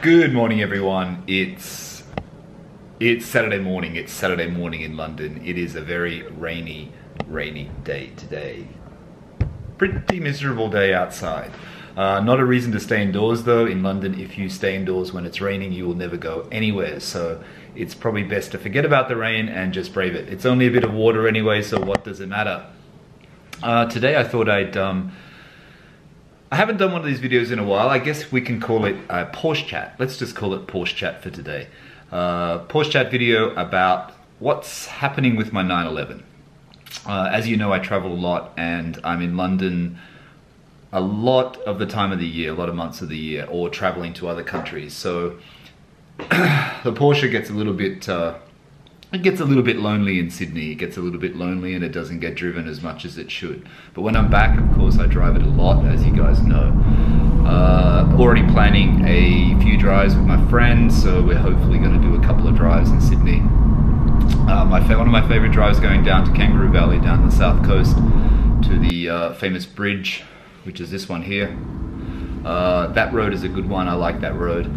Good morning, everyone. It's Saturday morning. It's Saturday morning in London. It is a very rainy day today. Pretty miserable day outside. Not a reason to stay indoors though. In London, if you stay indoors when it's raining, you will never go anywhere. So it's probably best to forget about the rain and just brave it. It's only a bit of water anyway, so what does it matter? Today I thought I haven't done one of these videos in a while. I guess we can call it a Porsche Chat. Let's just call it Porsche Chat for today. Porsche Chat video about what's happening with my 911. As you know, I travel a lot and I'm in London a lot of the time of the year, a lot of months of the year, or traveling to other countries. So the Porsche gets a little bit, it gets a little bit lonely in Sydney. It gets a little bit lonely and it doesn't get driven as much as it should. But when I'm back, of course, I drive it a lot, as you guys know. Already planning a few drives with my friends, so we're hopefully going to do a couple of drives in Sydney. One of my favorite drives going down to Kangaroo Valley, down the south coast, to the famous bridge, which is this one here. That road is a good one. I like that road.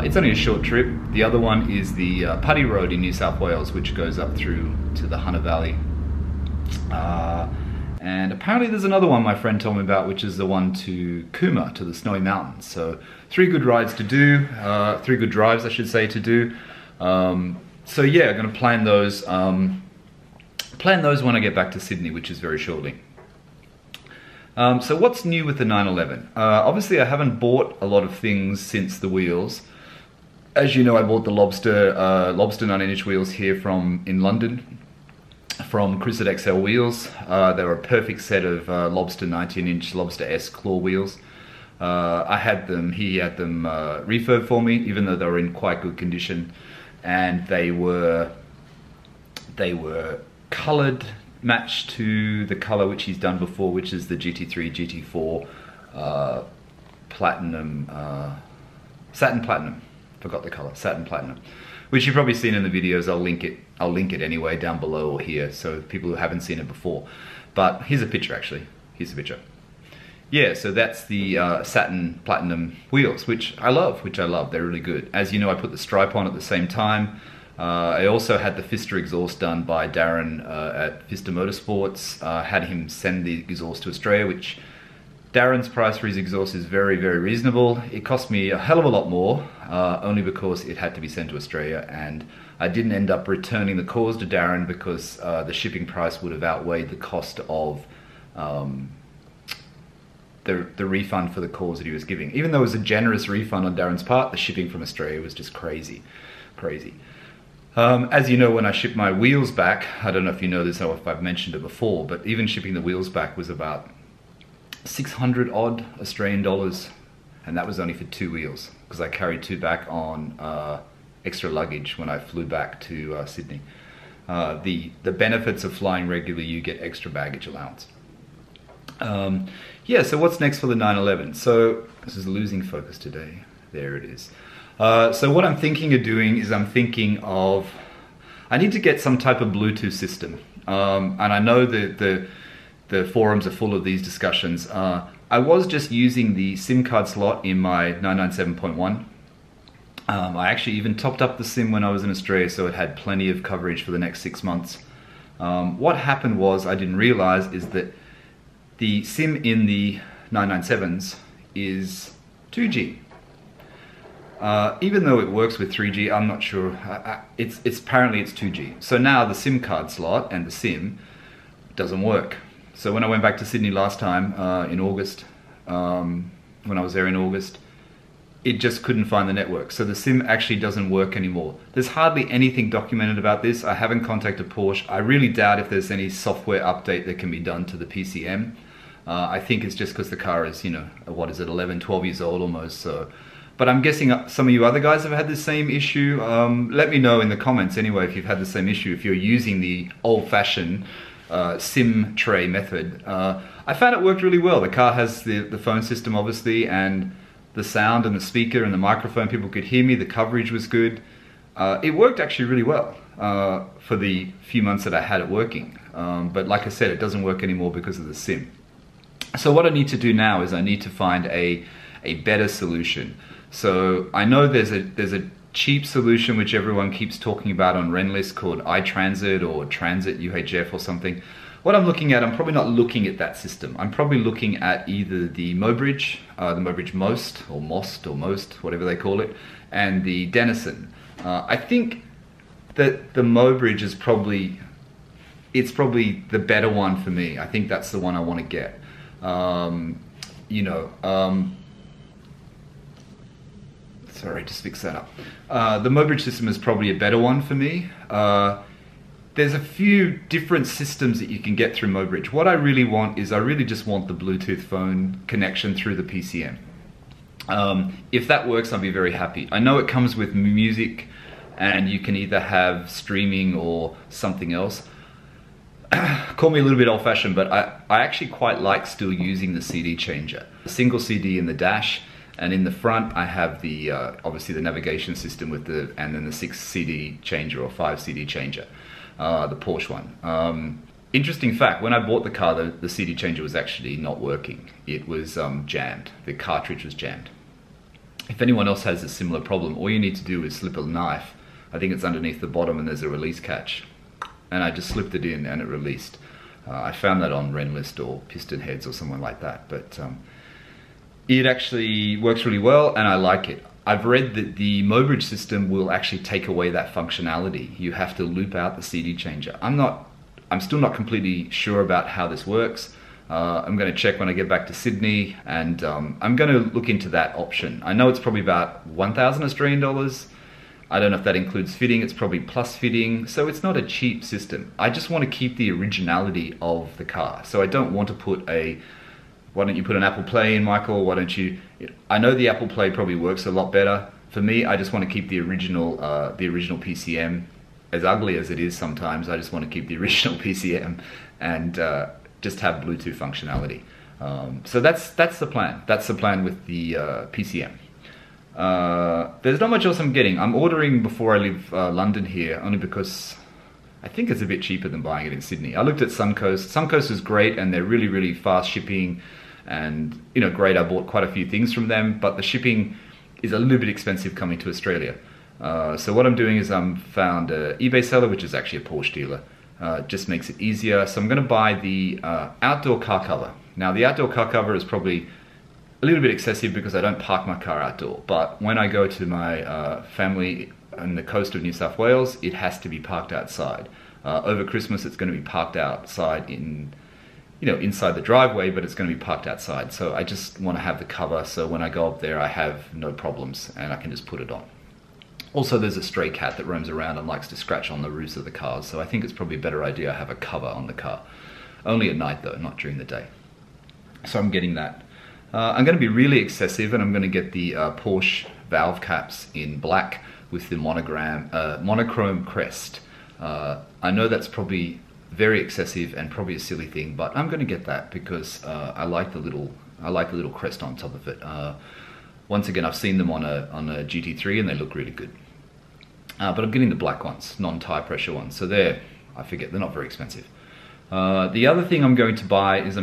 It's only a short trip. The other one is the Putty Road in New South Wales, which goes up through to the Hunter Valley. And apparently there's another one my friend told me about, which is the one to Cooma, to the Snowy Mountains. So 3 good rides to do, 3 good drives I should say to do. So yeah, I'm going to plan those when I get back to Sydney, which is very shortly. So what's new with the 911? Obviously I haven't bought a lot of things since the wheels. As you know, I bought the Lobster 19-inch wheels here in London from Chris at XL Wheels. They were a perfect set of Lobster 19-inch Lobster S claw wheels. I had them, he had them refurb for me, even though they were in quite good condition. And they were colored, matched to the color which he's done before, which is the GT3, GT4 Platinum, Satin Platinum. Forgot the color, Satin Platinum, which you've probably seen in the videos. I'll link it anyway down below or here, so people who haven't seen it before. But here's a picture actually. Here's the picture. Yeah, so that's the Satin Platinum wheels, which I love. They're really good. As you know, I put the stripe on at the same time. I also had the Fister exhaust done by Darren at Fister Motorsports. Had him send the exhaust to Australia, which Darren's price for his exhaust is very, very reasonable. It cost me a hell of a lot more, only because it had to be sent to Australia, and I didn't end up returning the cores to Darren because the shipping price would have outweighed the cost of the refund for the cores that he was giving. Even though it was a generous refund on Darren's part, the shipping from Australia was just crazy. As you know, when I shipped my wheels back, I don't know if you know this or if I've mentioned it before, but even shipping the wheels back was about 600 odd Australian dollars, and that was only for 2 wheels, because I carried 2 back on extra luggage when I flew back to Sydney. The benefits of flying regularly, you get extra baggage allowance. Yeah, so what's next for the 911? So this is losing focus today. There it is. So what I'm thinking of doing is I need to get some type of Bluetooth system. And I know that the forums are full of these discussions. I was just using the SIM card slot in my 997.1. I actually even topped up the SIM when I was in Australia, so it had plenty of coverage for the next 6 months. What happened was, I didn't realize, is that the SIM in the 997s is 2G. Even though it works with 3G, I'm not sure. Apparently it's 2G. So now the SIM card slot and the SIM doesn't work. So when I went back to Sydney last time in August, when I was there in August, it just couldn't find the network. So the SIM actually doesn't work anymore. There's hardly anything documented about this. I haven't contacted Porsche. I really doubt if there's any software update that can be done to the PCM. I think it's just because the car is, you know, what is it, 11, 12 years old almost. So, but I'm guessing some of you other guys have had the same issue. Let me know in the comments anyway if you've had the same issue, if you're using the old-fashioned SIM tray method. I found it worked really well. The car has the phone system obviously, and the sound and the speaker and the microphone, people could hear me, the coverage was good. It worked actually really well for the few months that I had it working. But like I said, it doesn't work anymore because of the SIM. So what I need to do now is I need to find a better solution. So I know there's a cheap solution which everyone keeps talking about on Renlist called iTransit or Transit UHF or something. What I'm looking at, I'm probably not looking at that system. I'm probably looking at either the Mobridge Most, or Most, or Most, whatever they call it, and the Denison. I think that the Mobridge is probably the better one for me. I think that's the one I want to get. Sorry, just fix that up. The Mobridge system is probably a better one for me. There's a few different systems that you can get through Mobridge. What I really want is I really just want the Bluetooth phone connection through the PCM. If that works, I'll be very happy. I know it comes with music and you can either have streaming or something else. Call me a little bit old-fashioned, but I actually quite like still using the CD changer. A single CD in the dash, and in the front I have the obviously the navigation system with and then the 6 CD changer or 5 CD changer. The Porsche one. Interesting fact, when I bought the car, the CD changer was actually not working. It was jammed. The cartridge was jammed. If anyone else has a similar problem, all you need to do is slip a knife. I think it's underneath the bottom and there's a release catch. And I just slipped it in and it released. I found that on Renlist or Piston Heads or somewhere like that. But it actually works really well and I like it. I've read that the Mobridge system will actually take away that functionality. You have to loop out the CD changer. I'm still not completely sure about how this works. I'm going to check when I get back to Sydney, and I'm going to look into that option. I know it's probably about 1,000 Australian dollars. I don't know if that includes fitting. It's probably plus fitting, so it's not a cheap system. I just want to keep the originality of the car. So I don't want to put why don't you put an Apple Play in, Michael? Why don't you? I know the Apple Play probably works a lot better. For me, I just want to keep the original PCM. As ugly as it is sometimes, I just want to keep the original PCM and just have Bluetooth functionality. So that's the plan. That's the plan with the PCM. There's not much else I'm getting. I'm ordering before I leave London here, only because I think it's a bit cheaper than buying it in Sydney. I looked at Suncoast. Suncoast is great and they're really, really fast shipping and, great. I bought quite a few things from them, but the shipping is a little bit expensive coming to Australia. So what I'm doing is I'm found an eBay seller, which is actually a Porsche dealer. Just makes it easier. So I'm going to buy the outdoor car cover. Now the outdoor car cover is probably a little bit excessive because I don't park my car outdoor. But when I go to my family on the coast of New South Wales, it has to be parked outside. Over Christmas, it's going to be parked outside inside the driveway, but it's going to be parked outside. So I just want to have the cover so when I go up there, I have no problems and I can just put it on. Also, there's a stray cat that roams around and likes to scratch on the roofs of the cars, so I think it's probably a better idea I have a cover on the car. Only at night though, not during the day. So I'm getting that. I'm going to be really excessive and I'm going to get the Porsche valve caps in black with the monochrome crest. I know that's probably very excessive and probably a silly thing, but I'm going to get that because I like the little crest on top of it. Once again, I've seen them on a GT3 and they look really good. But I'm getting the black ones, non-tire pressure ones. So they're not very expensive. The other thing I'm going to buy is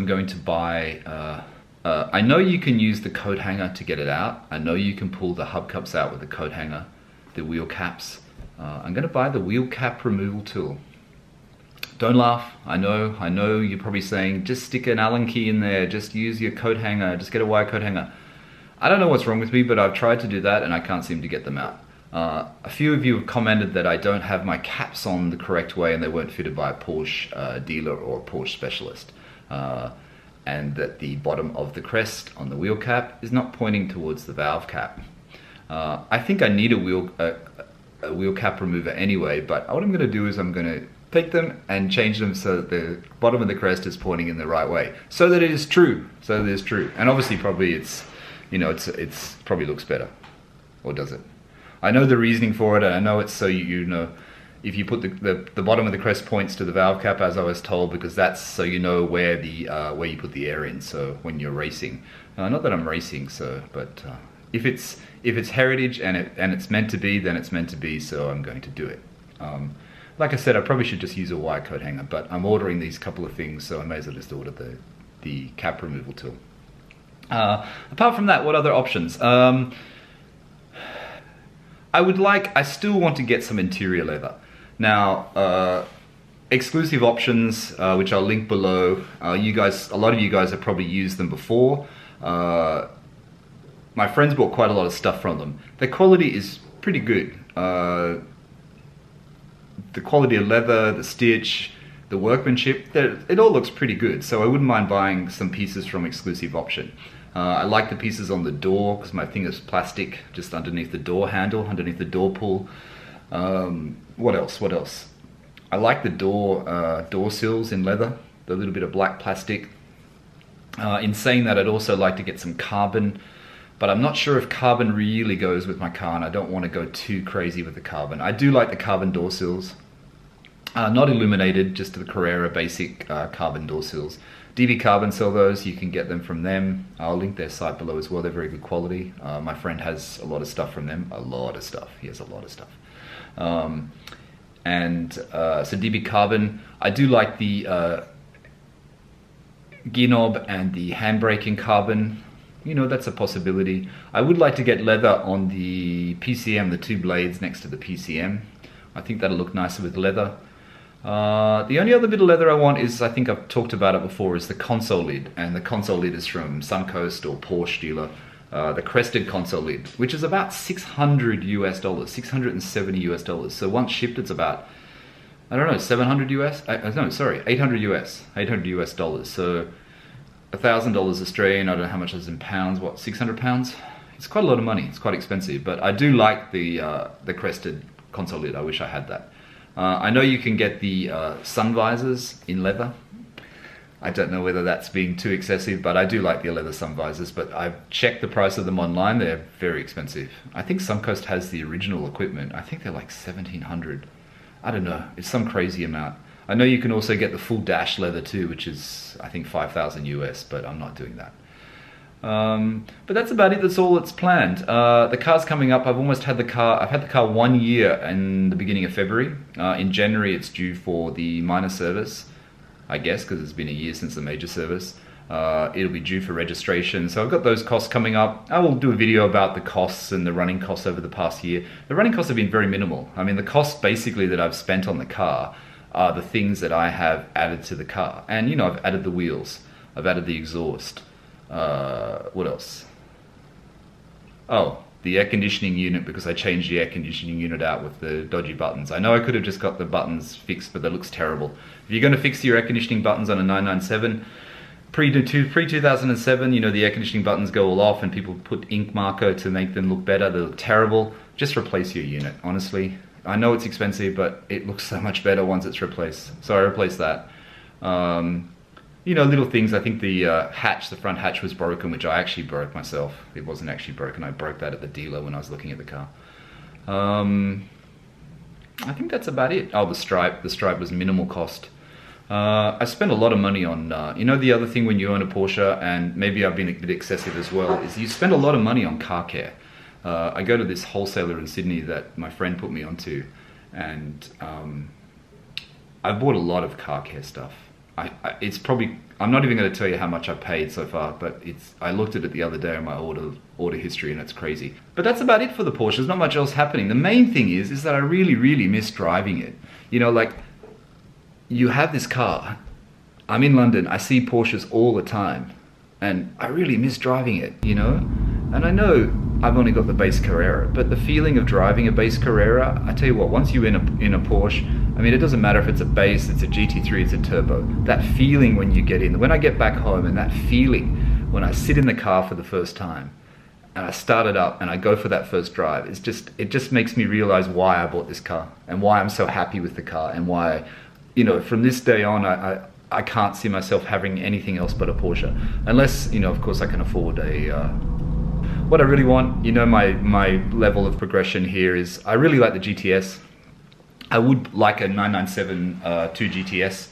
I know you can use the coat hanger to get it out. I know you can pull the hubcaps out with the coat hanger, the wheel caps. I'm going to buy the wheel cap removal tool. Don't laugh. I know you're probably saying, just stick an Allen key in there, just use your coat hanger, just get a wire coat hanger. I don't know what's wrong with me, but I've tried to do that and I can't seem to get them out. A few of you have commented that I don't have my caps on the correct way and they weren't fitted by a Porsche dealer or a Porsche specialist. And that the bottom of the crest on the wheel cap is not pointing towards the valve cap. I think I need a wheel cap remover anyway, but what I'm going to do is I'm going to take them and change them so that the bottom of the crest is pointing in the right way, so that it is true. And obviously, probably it's probably looks better, or does it? I know the reasoning for it, and I know it's so if you put the bottom of the crest points to the valve cap, as I was told, because that's so you know where you put the air in. So when you're racing, not that I'm racing, but if it's heritage and it's meant to be, then it's meant to be. So I'm going to do it. Like I said, I probably should just use a wire coat hanger, but I'm ordering these couple of things, so I may as well just order the cap removal tool. Apart from that, what other options? I still want to get some interior leather. Now, exclusive options, which I'll link below. A lot of you guys have probably used them before. My friends bought quite a lot of stuff from them. The quality is pretty good. The quality of leather, the stitch, the workmanship, it all looks pretty good. So I wouldn't mind buying some pieces from exclusive option. I like the pieces on the door because my thing is plastic, just underneath the door handle, underneath the door pull. What else? I like the door sills in leather, the little bit of black plastic. In saying that, I'd also like to get some carbon, but I'm not sure if carbon really goes with my car, and I don't want to go too crazy with the carbon. I do like the carbon door sills. Not illuminated, just the Carrera basic carbon door sills. DB Carbon sell those, you can get them from them. I'll link their site below as well, they're very good quality. My friend has a lot of stuff from them, he has a lot of stuff. So DB Carbon, I do like the gear knob and the handbrake in carbon. You know, that's a possibility. I would like to get leather on the PCM, the two blades next to the PCM. I think that'll look nicer with leather. The only other bit of leather I want is, I think I've talked about it before, is the console lid. And the console lid is from Suncoast or Porsche dealer. The crested console lid, which is about $600 US, $670 US. So once shipped, it's about, I don't know, 700 US? No, sorry, 800 US, $800 US. So $1,000 Australian, I don't know how much is in pounds, what, 600 pounds? It's quite a lot of money, it's quite expensive, but I do like the crested console lid. I wish I had that. I know you can get the sun visors in leather. I don't know whether that's being too excessive, but I do like the leather sun visors, but I've checked the price of them online, they're very expensive. I think Suncoast has the original equipment. I think they're like 1,700. I don't know, it's some crazy amount. I know you can also get the full dash leather too, which is, I think, 5,000 US, but I'm not doing that. But that's about it, that's all that's planned. The car's coming up. I've had the car 1 year in the beginning of February. In January it's due for the minor service, I guess, because it's been a year since the major service. It'll be due for registration, so I've got those costs coming up. I will do a video about the costs and the running costs over the past year. The running costs have been very minimal. I mean, the costs basically that I've spent on the car are the things that I have added to the car. And you know, I've added the wheels, I've added the exhaust. What else? Oh, the air conditioning unit, because I changed the air conditioning unit out with the dodgy buttons. I know I could have just got the buttons fixed, but that looks terrible. If you're going to fix your air conditioning buttons on a 997, pre-2007, you know, the air conditioning buttons go all off and people put ink marker to make them look better. They look terrible. Just replace your unit, honestly. I know it's expensive, but it looks so much better once it's replaced. So I replaced that. You know, little things. I think the front hatch was broken, which I actually broke myself. It wasn't actually broken. I broke that at the dealer when I was looking at the car. I think that's about it. Oh, the stripe. The stripe was minimal cost. I spent a lot of money on, you know, the other thing when you own a Porsche, and maybe I've been a bit excessive as well, is you spend a lot of money on car care. I go to this wholesaler in Sydney that my friend put me onto, and I bought a lot of car care stuff. It's probably, I'm not even going to tell you how much I paid so far, but I looked at it the other day on my order history, and it's crazy. But that's about it for the Porsche. There's not much else happening. The main thing is that I really, really miss driving it. You know, like, you have this car. I'm in London. I see Porsches all the time, and I really miss driving it, you know? And I know I've only got the base Carrera, but the feeling of driving a base Carrera, I tell you what, once you're in a Porsche, I mean, it doesn't matter if it's a base, it's a GT3, it's a turbo. That feeling when you get in, when I get back home, and that feeling when I sit in the car for the first time, and I start it up and I go for that first drive, it just makes me realize why I bought this car, and why I'm so happy with the car, and why, you know, from this day on, I can't see myself having anything else but a Porsche. Unless, you know, of course I can afford what I really want. You know, my level of progression here is, I really like the GTS. I would like a 997 2 GTS.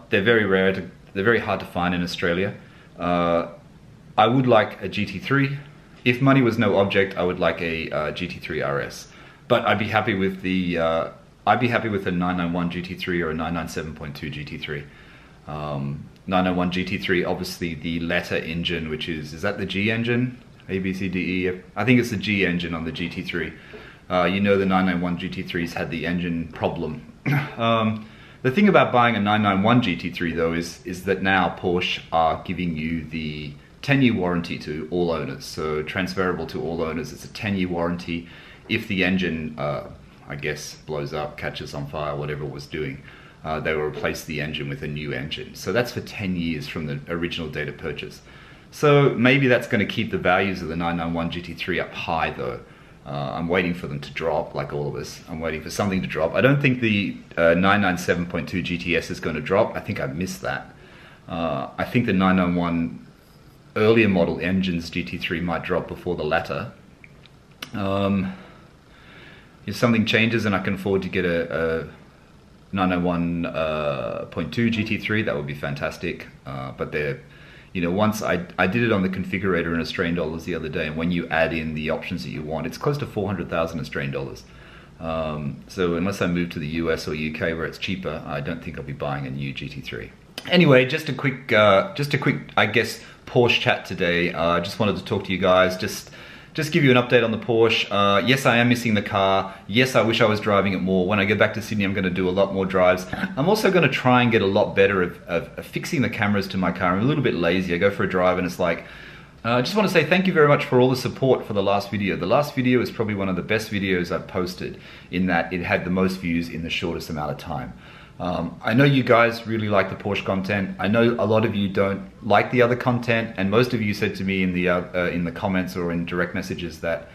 They're very rare, they're very hard to find in Australia. I would like a GT3. If money was no object, I would like a GT3 RS. But I'd be happy with the a 991 GT3 or a 997.2 GT3. 991 GT3, obviously the latter engine, which is that the G engine? A, B, C, D, E, F. I think it's the G engine on the GT3. You know the 991 GT3s had the engine problem. The thing about buying a 991 GT3 though is that now Porsche are giving you the 10-year warranty to all owners. So transferable to all owners. It's a 10-year warranty. If the engine, I guess, blows up, catches on fire, whatever it was doing, they will replace the engine with a new engine. So that's for 10 years from the original date of purchase. So maybe that's going to keep the values of the 991 GT3 up high though. I'm waiting for them to drop, like all of us. I'm waiting for something to drop. I don't think the 997.2 GTS is going to drop. I think I missed that. I think the 991 earlier model engines GT3 might drop before the latter. If something changes and I can afford to get a 991.2 GT3, that would be fantastic. But they're, you know, once I did it on the configurator in Australian dollars the other day, and when you add in the options that you want, it's close to 400,000 Australian dollars. So unless I move to the US or UK where it's cheaper, I don't think I'll be buying a new GT3. Anyway, just a quick, I guess, Porsche chat today. I just wanted to talk to you guys, just give you an update on the Porsche. Yes, I am missing the car. Yes, I wish I was driving it more. When I get back to Sydney, I'm going to do a lot more drives. I'm also going to try and get a lot better of fixing the cameras to my car. I'm a little bit lazy. I go for a drive and it's like, I just want to say thank you very much for all the support for the last video. The last video is probably one of the best videos I've posted in that it had the most views in the shortest amount of time. I know you guys really like the Porsche content. I know a lot of you don't like the other content, and most of you said to me in the comments or in direct messages that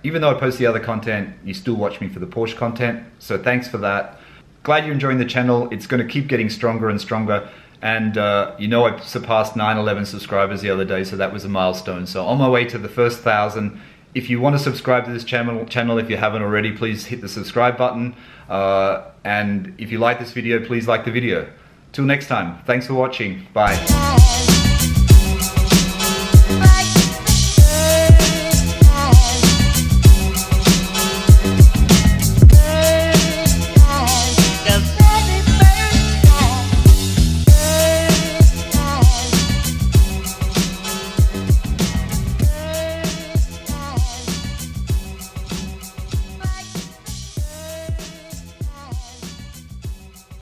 even though I post the other content, you still watch me for the Porsche content. So thanks for that. Glad you're enjoying the channel. It's going to keep getting stronger and stronger. And you know, I surpassed 911 subscribers the other day, so that was a milestone. So on my way to the first 1,000. If you want to subscribe to this channel, if you haven't already, please hit the subscribe button. And if you like this video, please like the video. Till next time, thanks for watching. Bye.